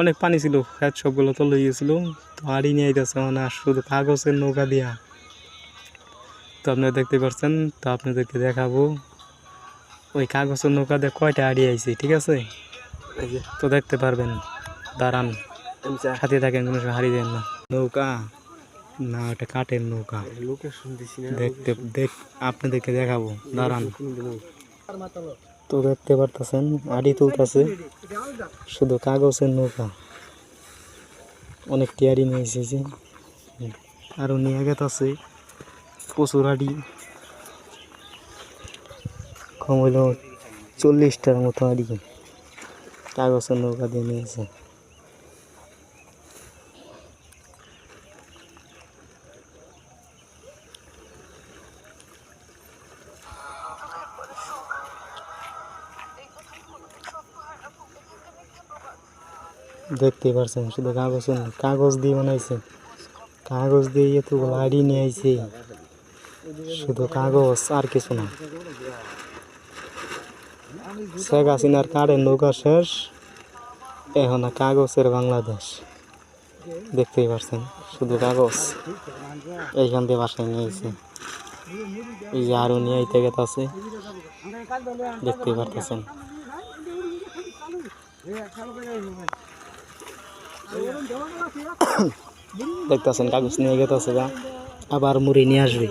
অনেক পানি ছিল, খেত সবগুলো তলে গিয়েছিল। তো আড়ি নিয়ে আইতেছে মানে আর শুধু কাগজের নৌকা দিয়া। তো আপনারা দেখতে পাচ্ছেন, তো আপনাদেরকে দেখাবো ওই কাগজের নৌকা দিয়ে কয়টা আড়ি আইছে, ঠিক আছে? তো দেখতে পারবেন, দাঁড়ান সাথে থাকেন, কোনো সময় হারিয়ে দেন না। নৌকা না, ওটা কাঠের নৌকা। আপনাদেরকে দেখাবো, দাঁড়ান। তো দেখতে পারতেছেন আড়ি তুলতেছে, শুধু কাগজের নৌকা। অনেক টিয়ারি নিয়ে এসেছে, আরো নিয়ে গেছে প্রচুর আড়ি। কম হইল 40টার মতো আড়ি কাগজের নৌকা দিয়ে নিয়েছে। দেখতে পারছেন, শুধু কাগজ দিয়ে বানাইছে, কাগজ দিয়ে এতগুলো আড়ি নিয়ে আইছে, শুধু কাগজ আর কিছু না। শেখ হাসিনার কাঠের নৌকা শেষ, এখন কাগজের বাংলাদেশ। দেখতেই পারছেন, শুধু কাগজ এইখান দিয়ে বাসায় নিয়ে আইছে। এই যে আরো নিয়ে আইতে গেছে, দেখতেই পারতেছেন। দেখতেছেন কাগজ নিয়ে গেছে, আবার মুড়ি নিয়ে আসবে।